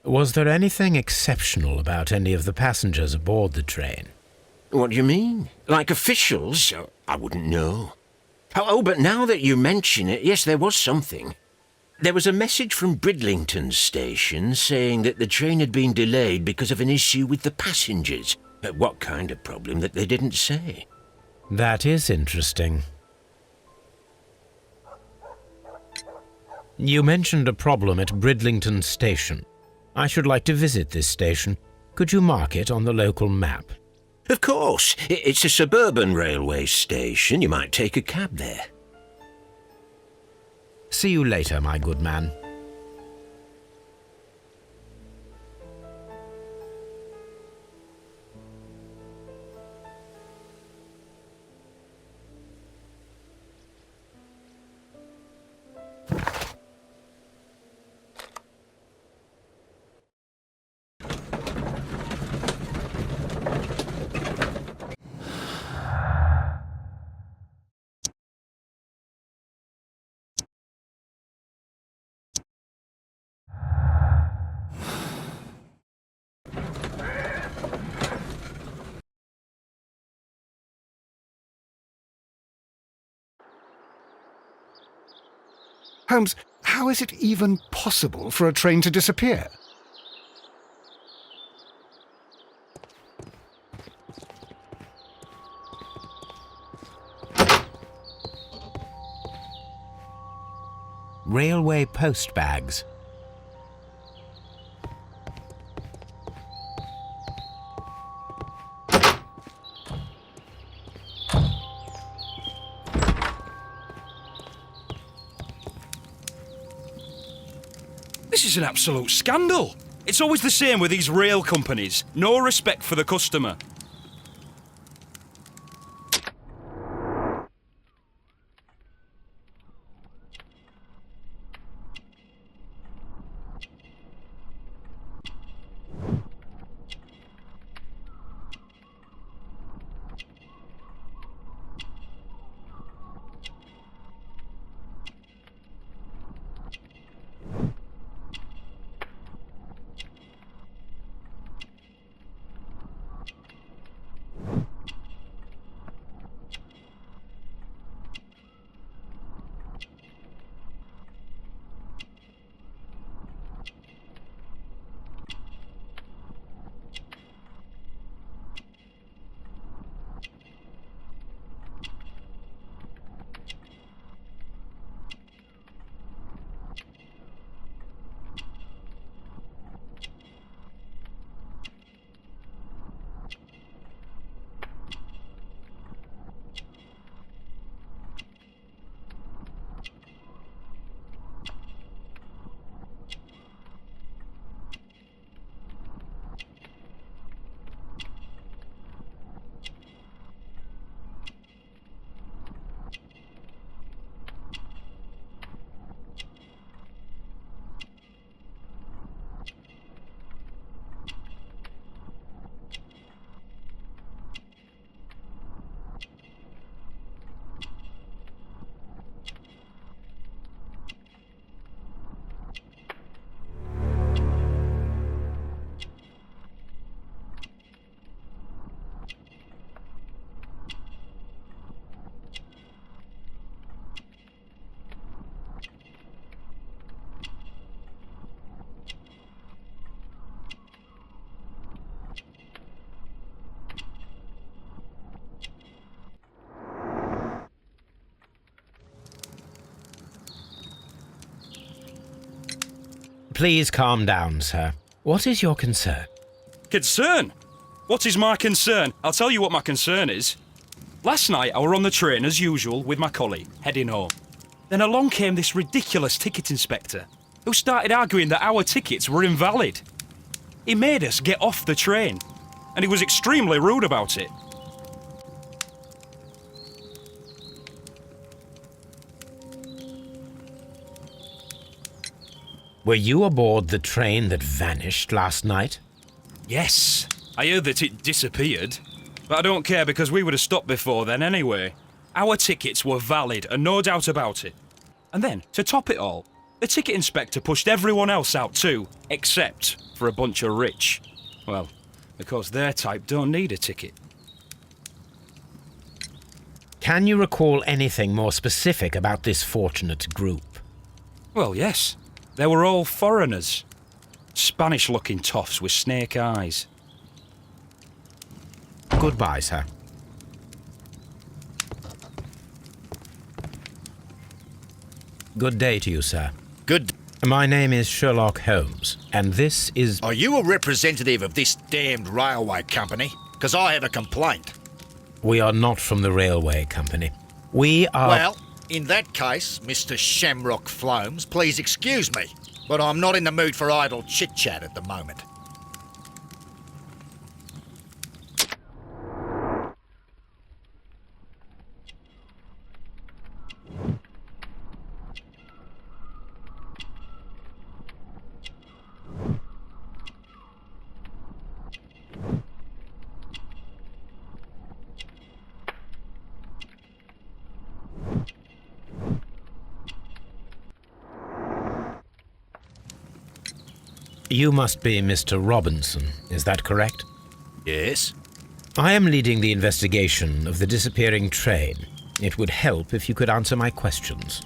Was there anything exceptional about any of the passengers aboard the train? What do you mean? Like officials? I wouldn't know. Oh, but now that you mention it, yes, there was something. There was a message from Bridlington station saying that the train had been delayed because of an issue with the passengers. What kind of problem that they didn't say? That is interesting. You mentioned a problem at Bridlington station. I should like to visit this station. Could you mark it on the local map? Of course. It's a suburban railway station. You might take a cab there. See you later, my good man. Holmes, how is it even possible for a train to disappear? Railway post bags. This is an absolute scandal. It's always the same with these rail companies. No respect for the customer. Please calm down, sir. What is your concern? Concern? What is my concern? I'll tell you what my concern is. Last night I were on the train as usual with my colleague, heading home. Then along came this ridiculous ticket inspector, who started arguing that our tickets were invalid. He made us get off the train, and he was extremely rude about it. Were you aboard the train that vanished last night? Yes, I heard that it disappeared. But I don't care because we would have stopped before then anyway. Our tickets were valid and no doubt about it. And then, to top it all, the ticket inspector pushed everyone else out too, except for a bunch of rich. Well, because their type don't need a ticket. Can you recall anything more specific about this fortunate group? Well, yes. They were all foreigners. Spanish-looking toffs with snake eyes. Goodbye, sir. Good day to you, sir. Good. My name is Sherlock Holmes, and this is... Are you a representative of this damned railway company? Because I have a complaint. We are not from the railway company. We are... Well, in that case, Mr. Shamrock Flomes, please excuse me, but I'm not in the mood for idle chit-chat at the moment. You must be Mr. Robinson, is that correct? Yes? I am leading the investigation of the disappearing train. It would help if you could answer my questions.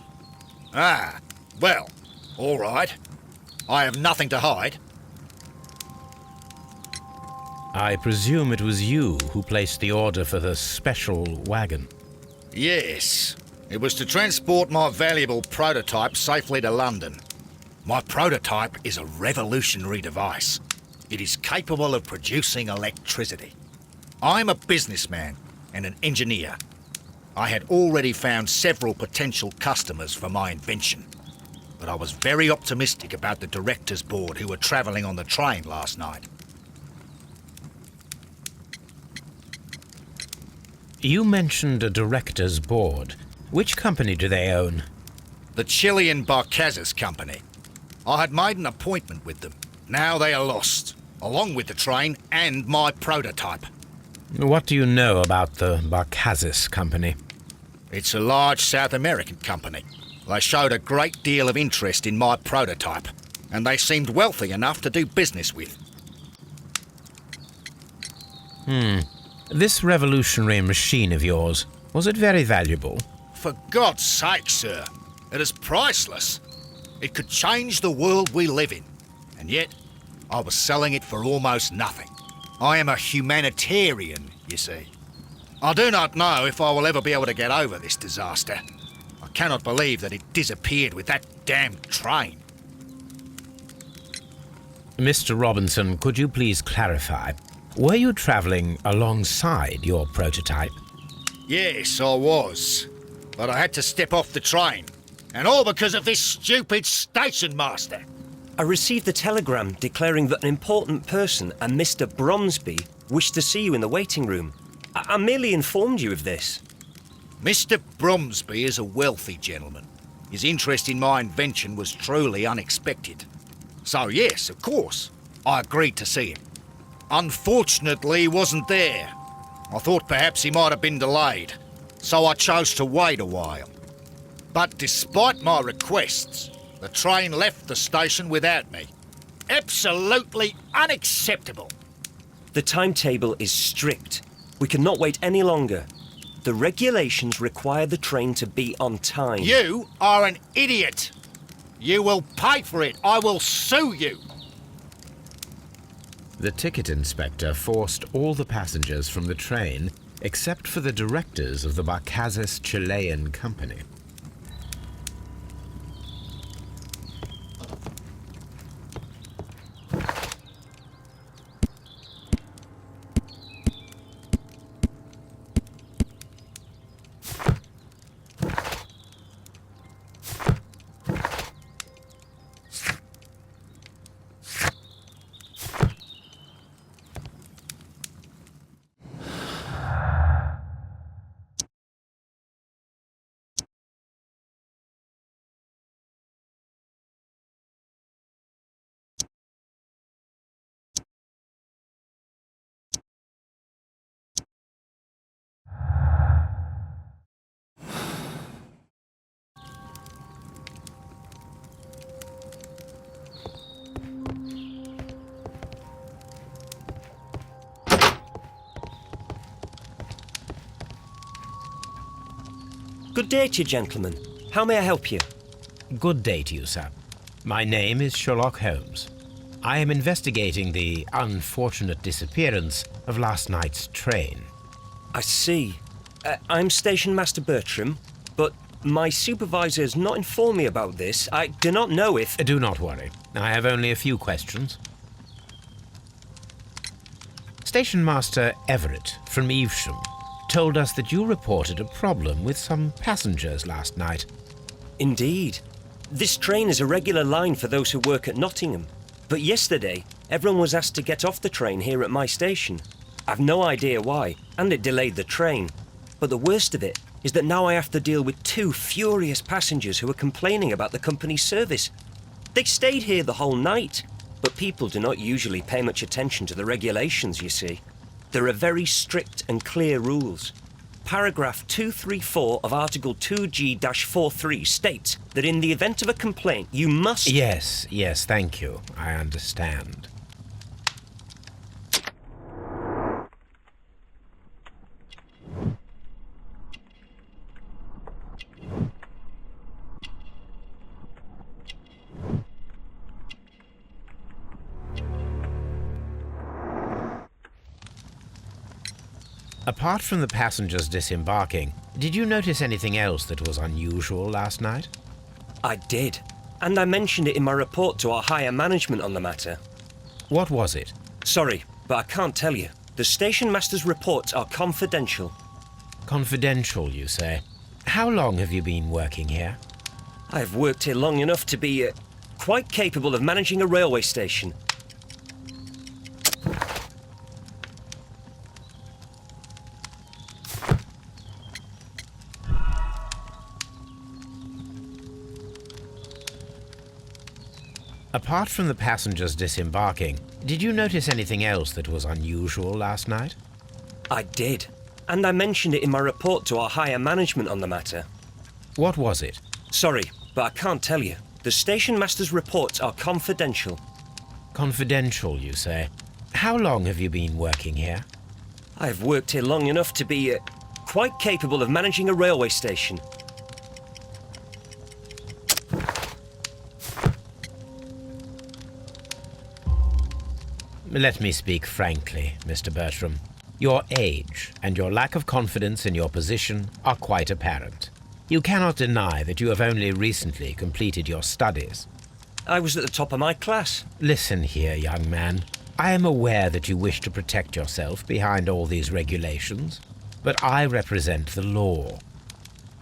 Ah, well, all right. I have nothing to hide. I presume it was you who placed the order for the special wagon. Yes. It was to transport my valuable prototype safely to London. My prototype is a revolutionary device. It is capable of producing electricity. I'm a businessman and an engineer. I had already found several potential customers for my invention, but I was very optimistic about the directors' board who were travelling on the train last night. You mentioned a director's board. Which company do they own? The Chilean Barcazes Company. I had made an appointment with them. Now they are lost, along with the train and my prototype. What do you know about the Barcazes Company? It's a large South American company. They showed a great deal of interest in my prototype, and they seemed wealthy enough to do business with. This revolutionary machine of yours, was it very valuable? For God's sake, sir, it is priceless. It could change the world we live in, and yet I was selling it for almost nothing. I am a humanitarian, you see. I do not know if I will ever be able to get over this disaster. I cannot believe that it disappeared with that damned train. Mr. Robinson, could you please clarify? Were you travelling alongside your prototype? Yes, I was. But I had to step off the train. And all because of this stupid station master. I received the telegram declaring that an important person, a Mr. Bromsby, wished to see you in the waiting room. I merely informed you of this. Mr. Bromsby is a wealthy gentleman. His interest in my invention was truly unexpected. So yes, of course, I agreed to see him. Unfortunately, he wasn't there. I thought perhaps he might have been delayed, so I chose to wait a while. But despite my requests, the train left the station without me. Absolutely unacceptable. The timetable is strict. We cannot wait any longer. The regulations require the train to be on time. You are an idiot. You will pay for it. I will sue you. The ticket inspector forced all the passengers from the train except for the directors of the Barcazes Chilean Company. Good day to you, gentlemen. How may I help you? Good day to you, sir. My name is Sherlock Holmes. I am investigating the unfortunate disappearance of last night's train. I see. I'm Station Master Bertram, but my supervisor has not informed me about this. I do not know if... Do not worry. I have only a few questions. Station Master Everett from Evesham told us that you reported a problem with some passengers last night. Indeed. This train is a regular line for those who work at Nottingham. But yesterday, everyone was asked to get off the train here at my station. I've no idea why, and it delayed the train. But the worst of it is that now I have to deal with two furious passengers who are complaining about the company's service. They stayed here the whole night, but people do not usually pay much attention to the regulations, you see. There are very strict and clear rules. Paragraph 234 of Article 2G-43 states that in the event of a complaint, you must... Yes, thank you. I understand. Apart from the passengers disembarking, did you notice anything else that was unusual last night? I did, and I mentioned it in my report to our higher management on the matter. What was it? Sorry, but I can't tell you. The station master's reports are confidential. Confidential, you say? How long have you been working here? I have worked here long enough to be quite capable of managing a railway station. Apart from the passengers disembarking, did you notice anything else that was unusual last night? I did, and I mentioned it in my report to our higher management on the matter. What was it? Sorry, but I can't tell you. The station master's reports are confidential. Confidential, you say? How long have you been working here? I have worked here long enough to be quite capable of managing a railway station. Let me speak frankly, Mr. Bertram. Your age and your lack of confidence in your position are quite apparent. You cannot deny that you have only recently completed your studies. I was at the top of my class. Listen here, young man. I am aware that you wish to protect yourself behind all these regulations, but I represent the law.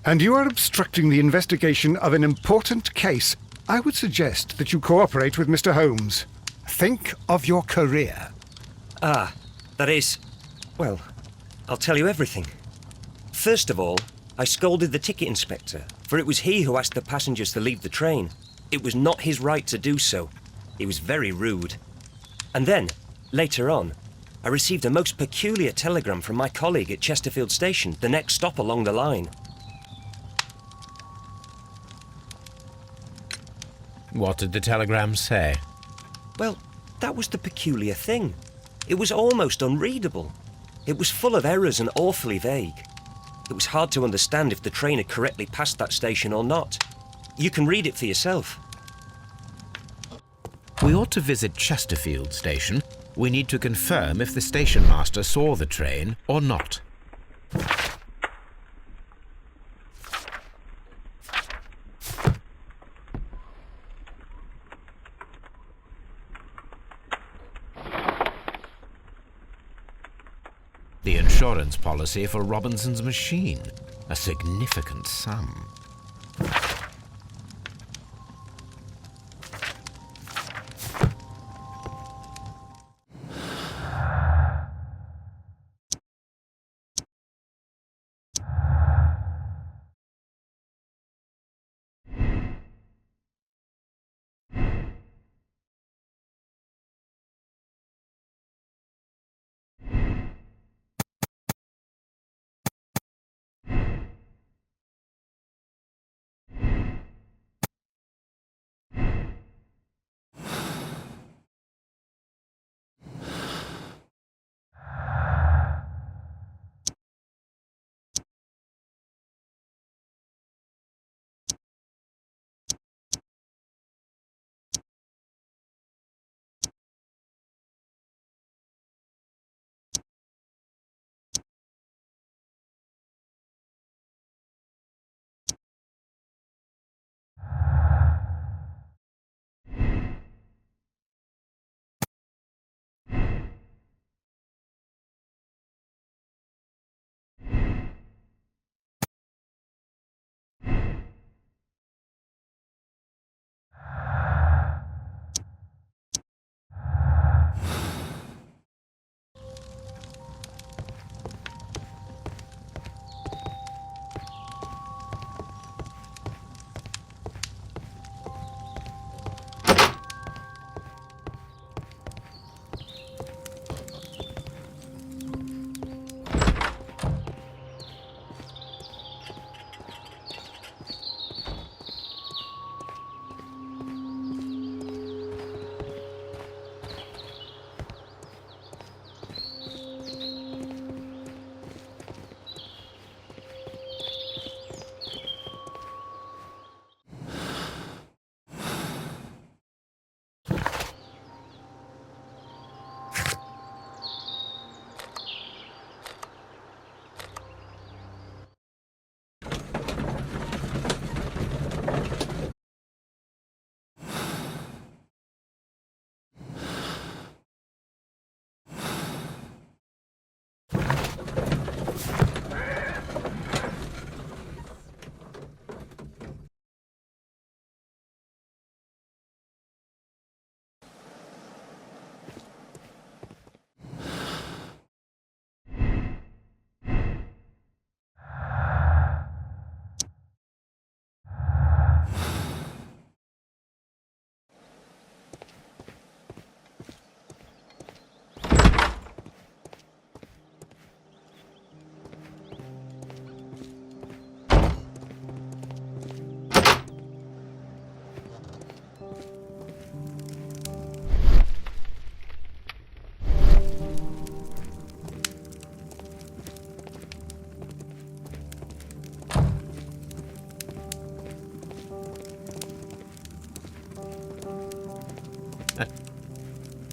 And you are obstructing the investigation of an important case. I would suggest that you cooperate with Mr. Holmes. Think of your career. Ah, that is... well, I'll tell you everything. First of all, I scolded the ticket inspector, for it was he who asked the passengers to leave the train. It was not his right to do so. He was very rude. And then, later on, I received a most peculiar telegram from my colleague at Chesterfield Station, the next stop along the line. What did the telegram say? Well, that was the peculiar thing. It was almost unreadable. It was full of errors and awfully vague. It was hard to understand if the train had correctly passed that station or not. You can read it for yourself. We ought to visit Chesterfield Station. We need to confirm if the station master saw the train or not. The insurance policy for Robinson's machine. A significant sum.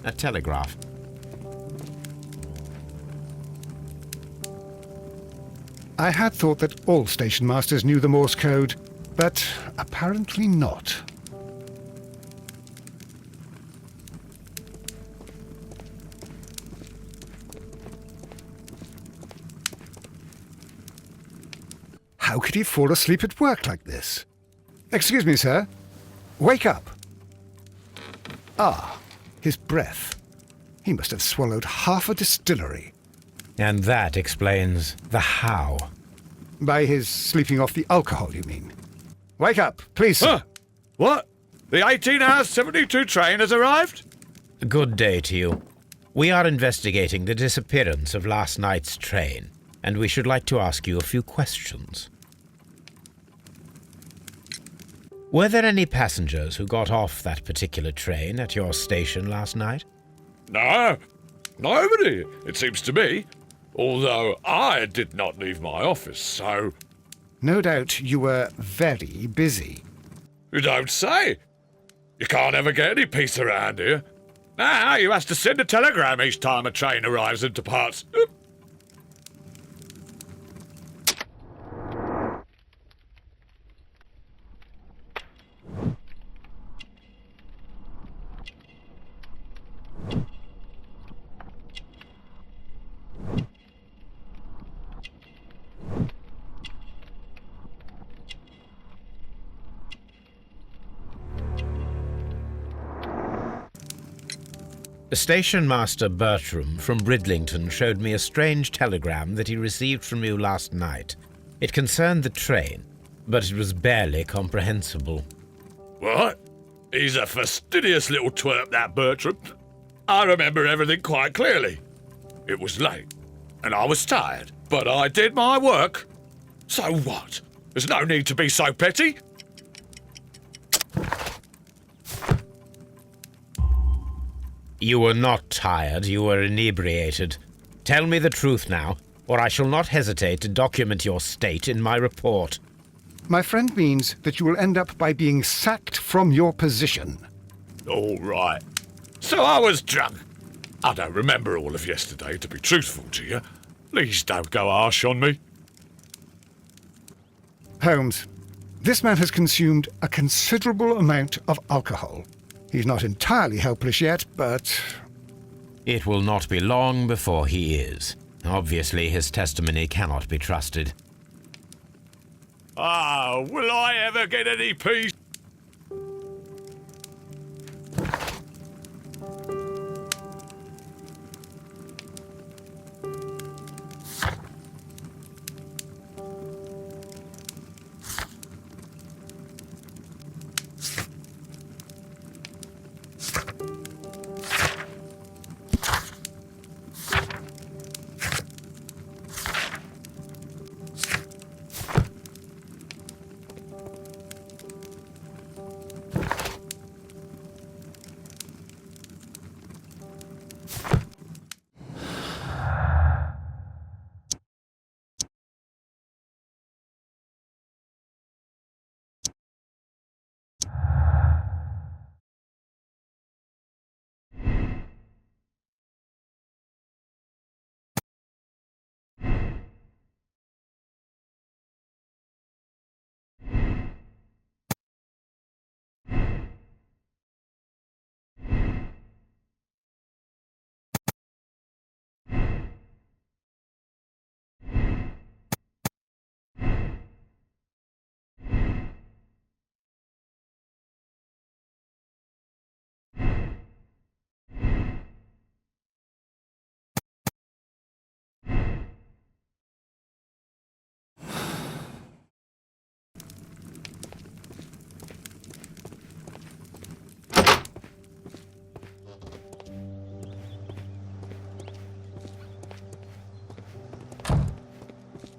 A telegraph. I had thought that all station masters knew the Morse code, but apparently not. How could he fall asleep at work like this? Excuse me, sir. Wake up. Ah, his breath. He must have swallowed half a distillery. And that explains the how. By his sleeping off the alcohol, you mean? Wake up, please, sir. Huh? What? The 18 hours 72 train has arrived? Good day to you. We are investigating the disappearance of last night's train, and we should like to ask you a few questions. Were there any passengers who got off that particular train at your station last night? No, nobody, it seems to me. Although I did not leave my office, so... No doubt you were very busy. You don't say. You can't ever get any peace around here. Now you have to send a telegram each time a train arrives and departs. Station Master Bertram from Bridlington showed me a strange telegram that he received from you last night. It concerned the train, but it was barely comprehensible. What? He's a fastidious little twerp, that Bertram. I remember everything quite clearly. It was late, and I was tired, but I did my work. So what? There's no need to be so petty. You were not tired, you were inebriated. Tell me the truth now, or I shall not hesitate to document your state in my report. My friend means that you will end up by being sacked from your position. All right. So I was drunk. I don't remember all of yesterday, to be truthful to you. Please don't go harsh on me. Holmes, this man has consumed a considerable amount of alcohol. He's not entirely helpless yet, but... It will not be long before he is. Obviously, his testimony cannot be trusted. Ah, will I ever get any peace?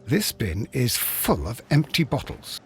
This bin is full of empty bottles.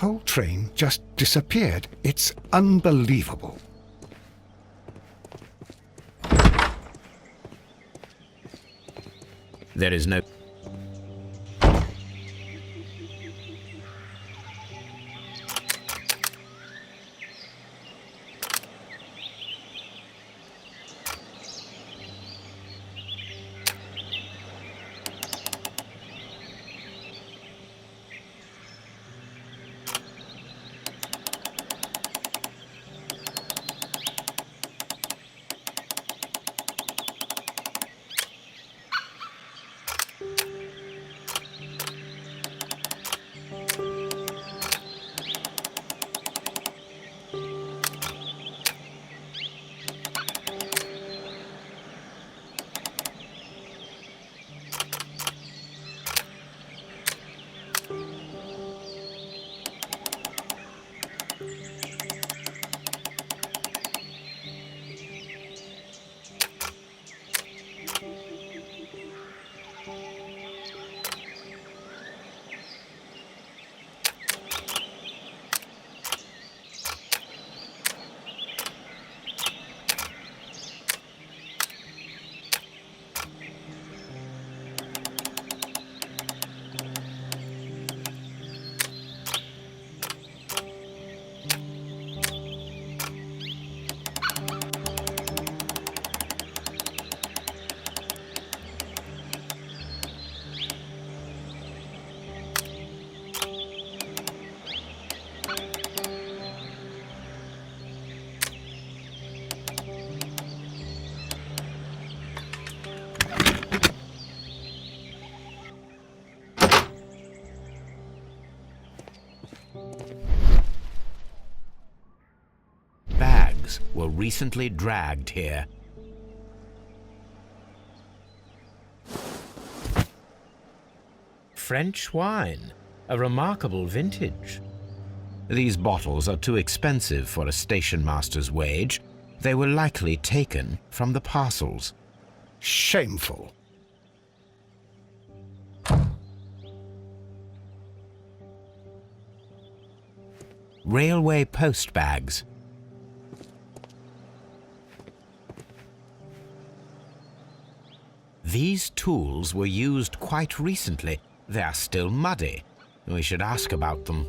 whole train just disappeared. It's unbelievable. There is no... Bags were recently dragged here. French wine, a remarkable vintage. These bottles are too expensive for a station master's wage. They were likely taken from the parcels. Shameful. Railway post bags. These tools were used quite recently. They are still muddy. We should ask about them.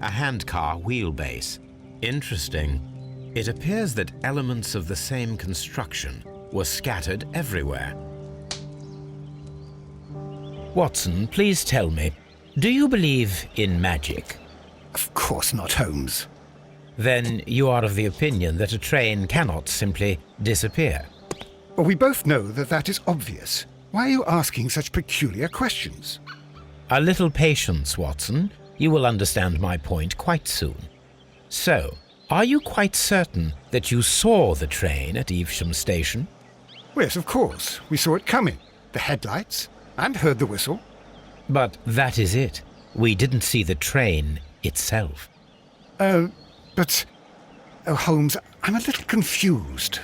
A handcar wheelbase. Interesting. It appears that elements of the same construction were scattered everywhere. Watson, please tell me, do you believe in magic? Of course not, Holmes. Then you are of the opinion that a train cannot simply disappear. Well, we both know that that is obvious. Why are you asking such peculiar questions? A little patience, Watson. You will understand my point quite soon. So, are you quite certain that you saw the train at Evesham Station? Yes, of course. We saw it coming. The headlights, and heard the whistle. But that is it. We didn't see the train itself. But... Oh, Holmes, I'm a little confused.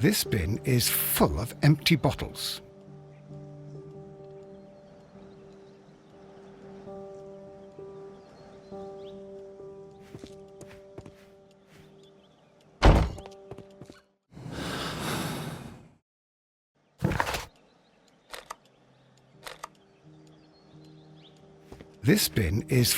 This bin is full of empty bottles. This bin is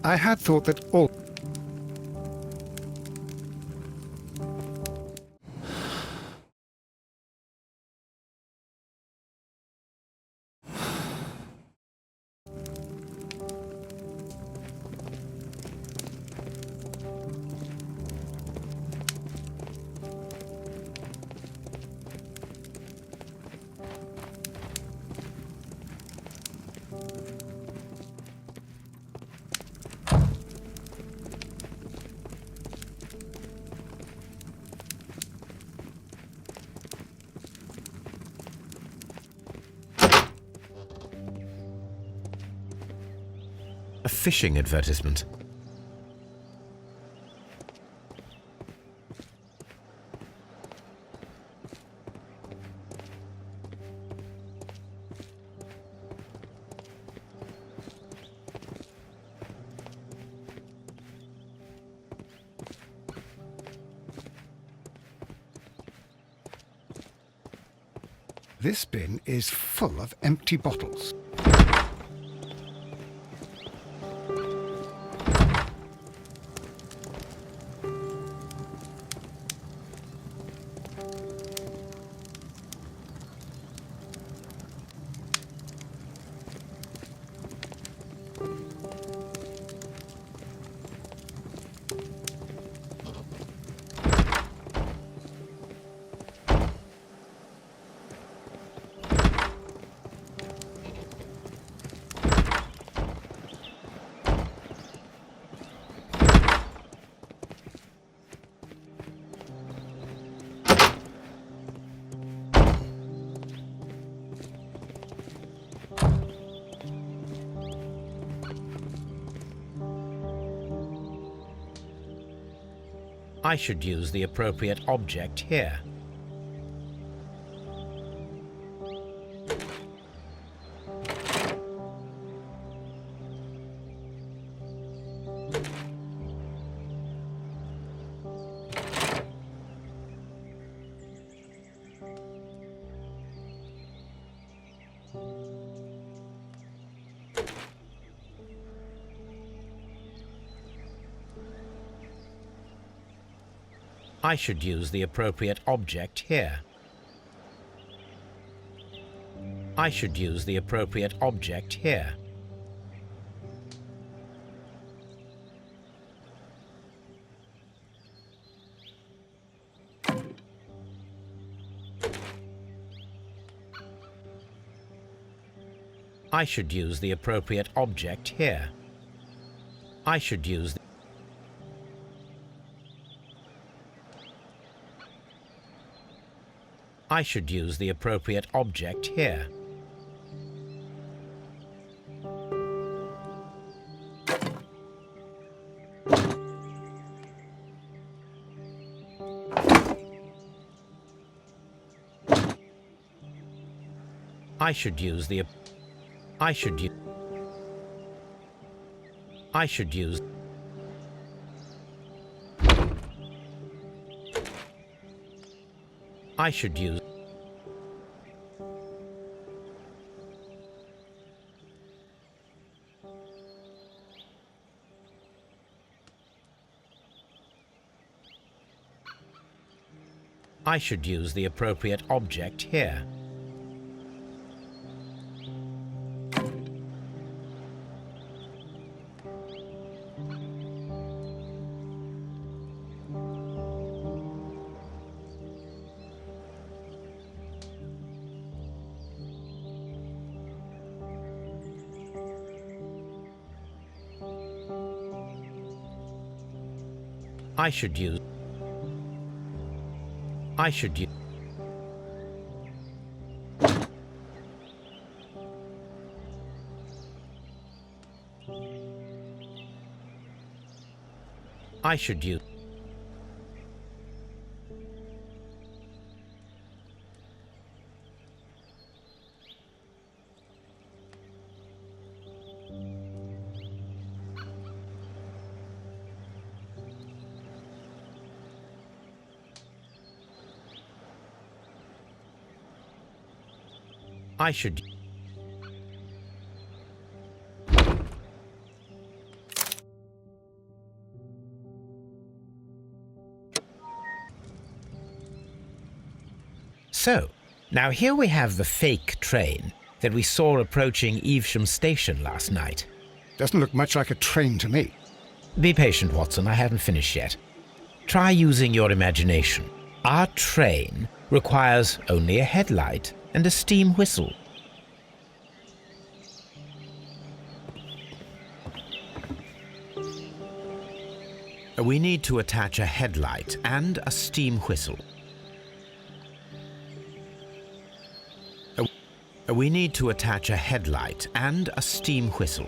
I had thought that all... A fishing advertisement. This bin is full of empty bottles. I should use the appropriate object here. I should use the appropriate object here. I should use the appropriate object here. I should use the appropriate object here. I should use the I should use the appropriate object here. I should use the I should use I should use... I should use... I should use the appropriate object here. I should use... I should use... I should use... I should... So, now here we have the fake train that we saw approaching Evesham Station last night. Doesn't look much like a train to me. Be patient, Watson, I haven't finished yet. Try using your imagination. Our train requires only a headlight and a steam whistle. We need to attach a headlight and a steam whistle. We need to attach a headlight and a steam whistle.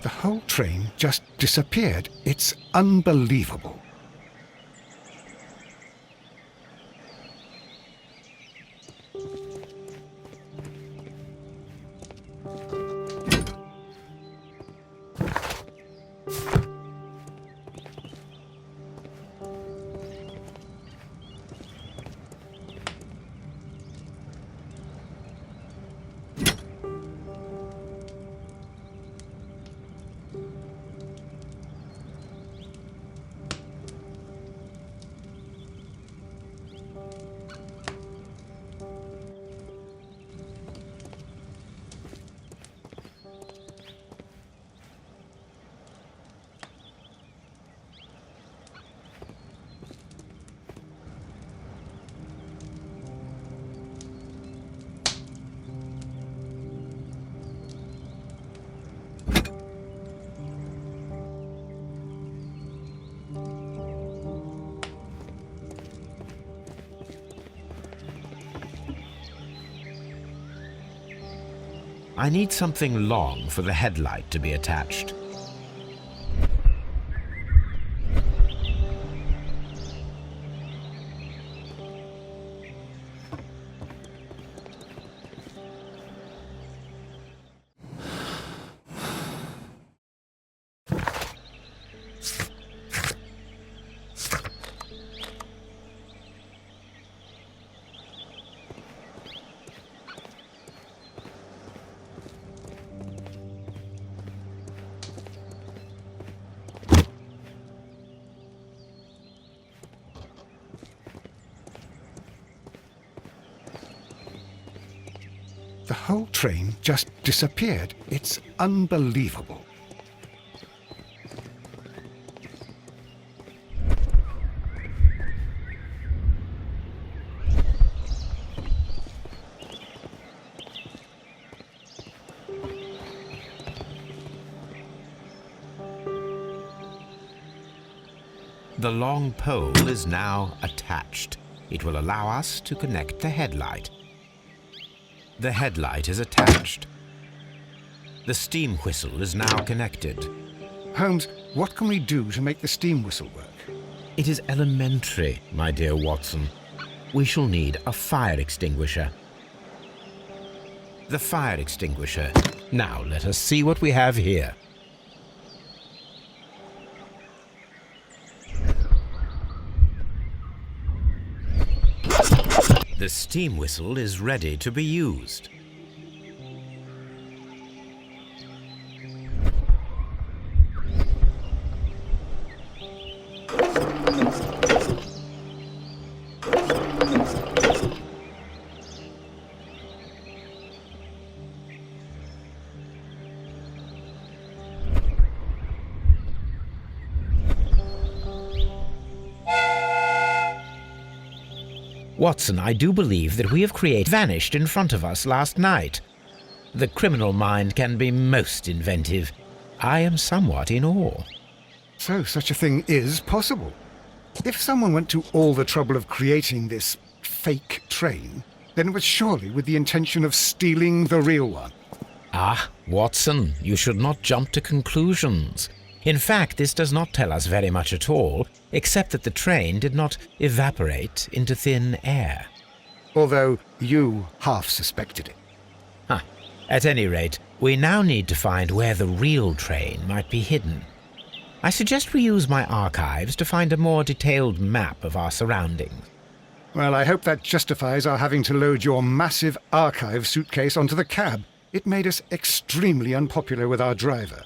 The whole train just disappeared. It's unbelievable. I need something long for the headlight to be attached. The whole train just disappeared. It's unbelievable. The long pole is now attached. It will allow us to connect the headlight. The headlight is attached. The steam whistle is now connected. Holmes, what can we do to make the steam whistle work? It is elementary, my dear Watson. We shall need a fire extinguisher. The fire extinguisher. Now let us see what we have here. The steam whistle is ready to be used. Watson, I do believe that we have vanished in front of us last night. The criminal mind can be most inventive. I am somewhat in awe. So such a thing is possible. If someone went to all the trouble of creating this fake train, then it was surely with the intention of stealing the real one. Ah, Watson, you should not jump to conclusions. In fact, this does not tell us very much at all, except that the train did not evaporate into thin air. Although you half suspected it. At any rate, we now need to find where the real train might be hidden. I suggest we use my archives to find a more detailed map of our surroundings. Well, I hope that justifies our having to load your massive archive suitcase onto the cab. It made us extremely unpopular with our driver.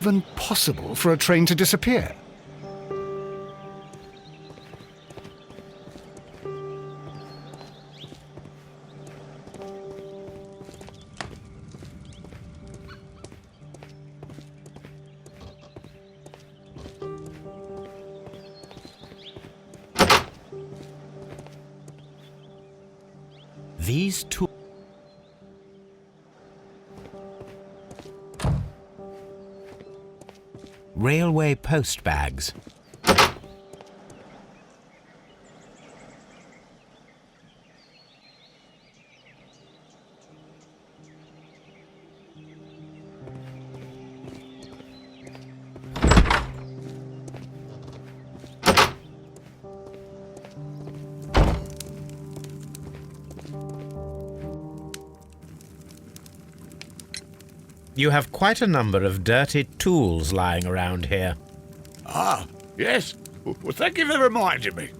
Even possible for a train to disappear? These two railway post bags. You have quite a number of dirty tools lying around here. Ah, yes. Well, thank you for reminding me.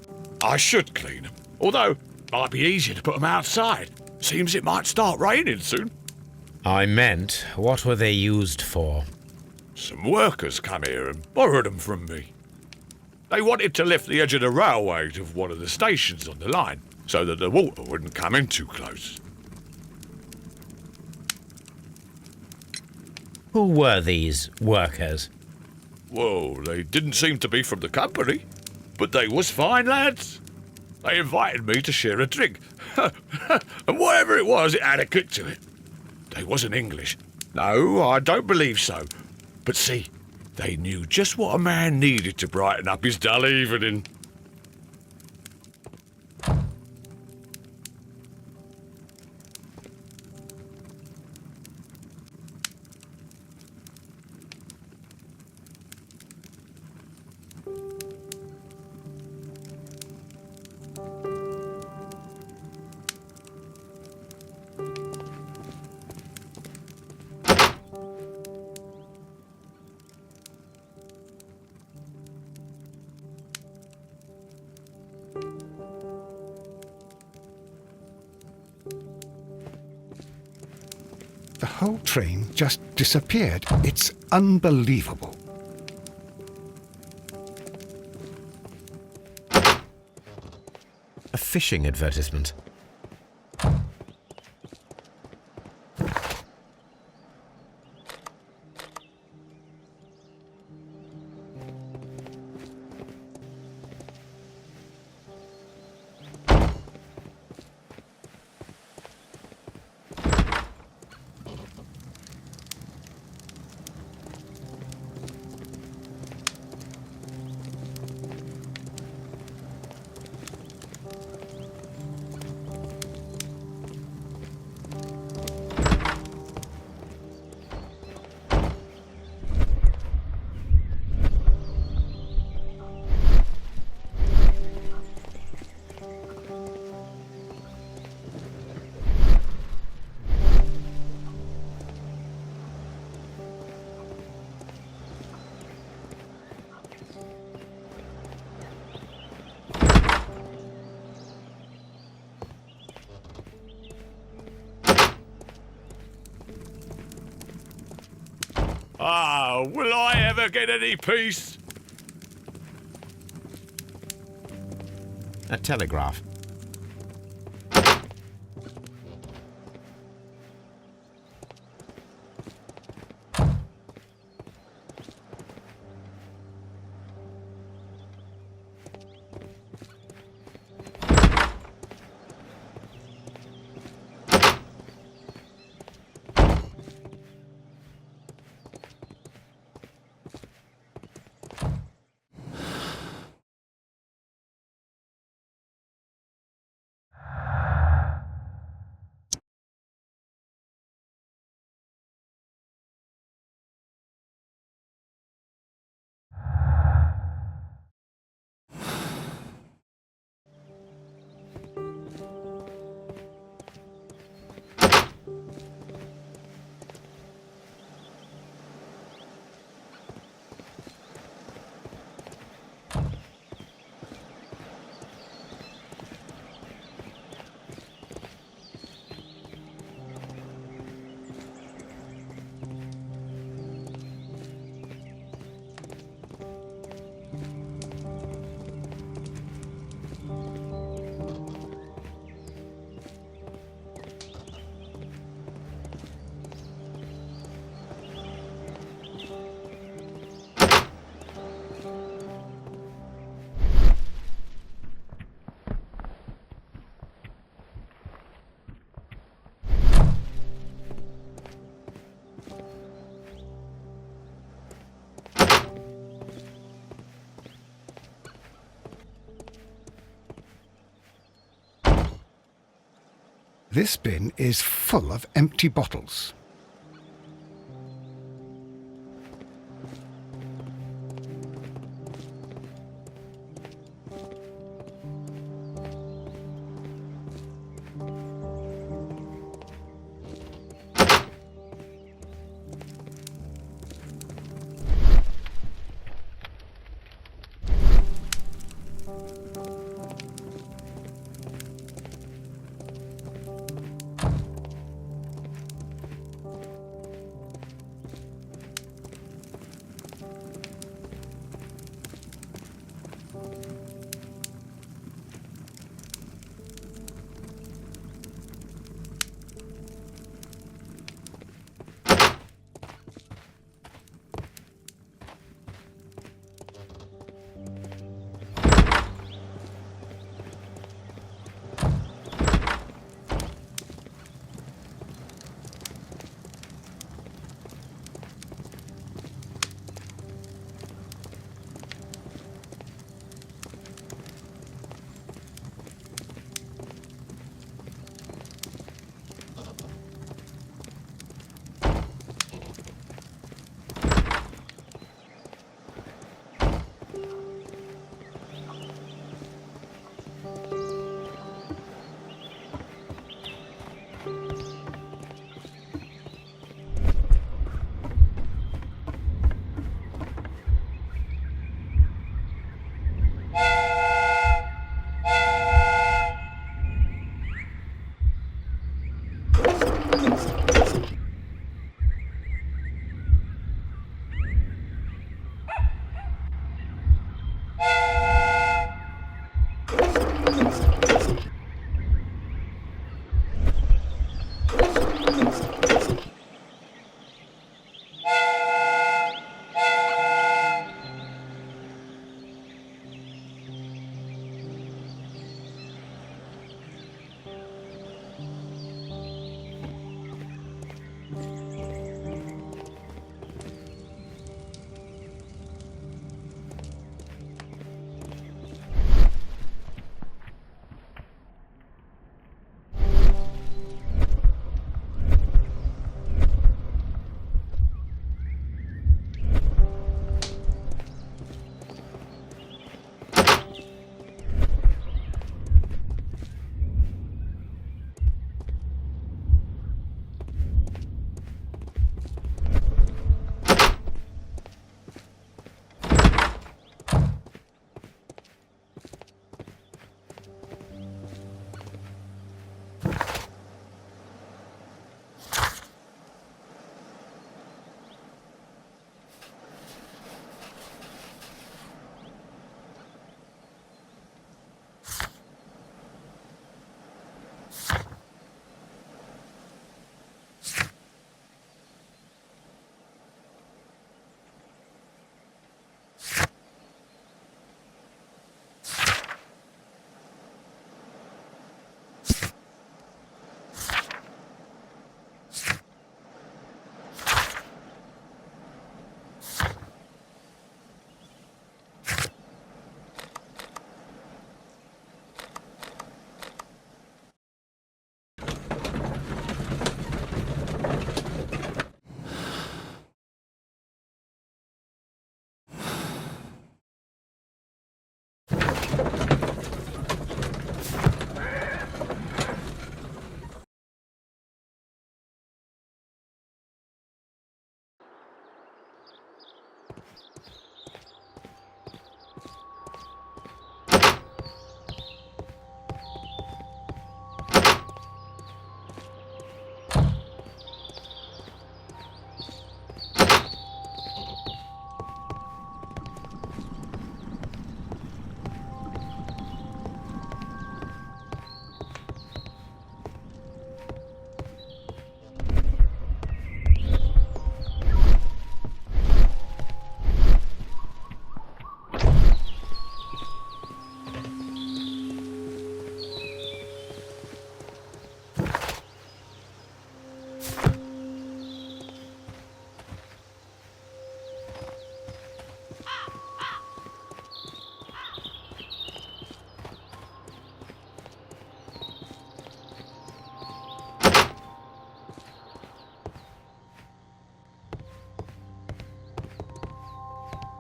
I should clean them. Although, it might be easier to put them outside. Seems it might start raining soon. I meant, what were they used for? Some workers come here and borrowed them from me. They wanted to lift the edge of the railway to one of the stations on the line, so that the water wouldn't come in too close. Who were these workers? Well, they didn't seem to be from the company, but they was fine lads. They invited me to share a drink, and whatever it was, it had a kick to it. They wasn't English. No, I don't believe so. But see, they knew just what a man needed to brighten up his dull evening. The whole train just disappeared. It's unbelievable. A fishing advertisement. Ah, will I ever get any peace? A telegraph. This bin is full of empty bottles.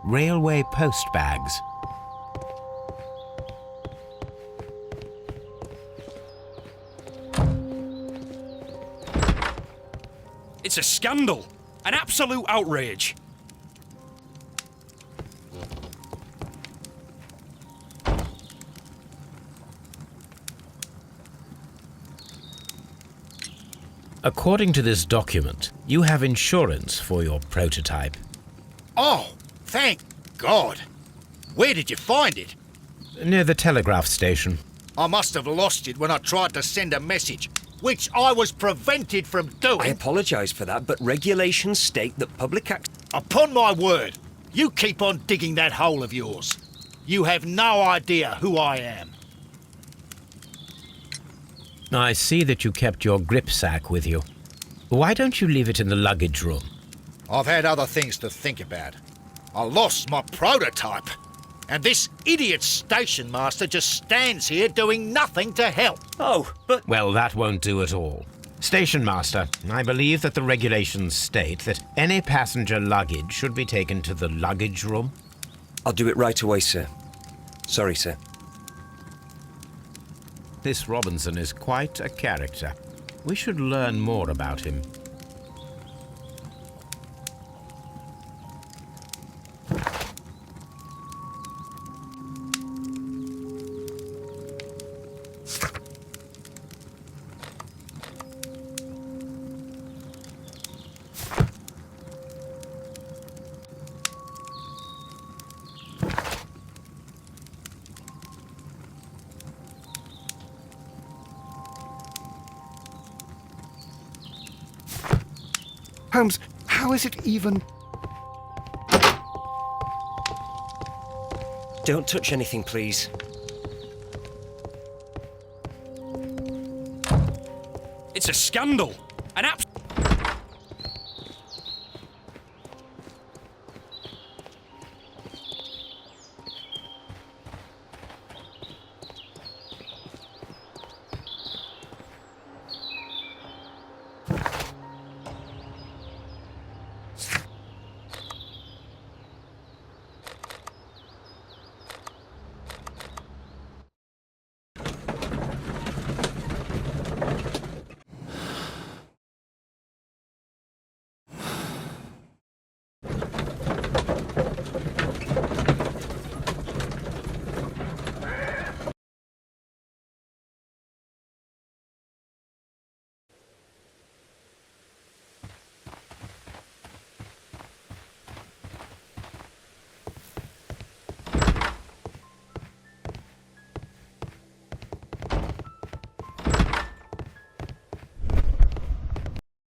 Railway post bags. It's a scandal. An absolute outrage. According to this document, you have insurance for your prototype. Oh, thank God. Where did you find it? Near the telegraph station. I must have lost it when I tried to send a message, which I was prevented from doing. I apologise for that, but regulations state that public access... Upon my word, you keep on digging that hole of yours. You have no idea who I am. I see that you kept your grip sack with you. Why don't you leave it in the luggage room? I've had other things to think about. I lost my prototype. And this idiot station master just stands here doing nothing to help. Oh, but... Well, that won't do at all. Station master, I believe that the regulations state that any passenger luggage should be taken to the luggage room. I'll do it right away, sir. Sorry, sir. This Robinson is quite a character. We should learn more about him. Holmes, how is it even... Don't touch anything, please. It's a scandal. An absolute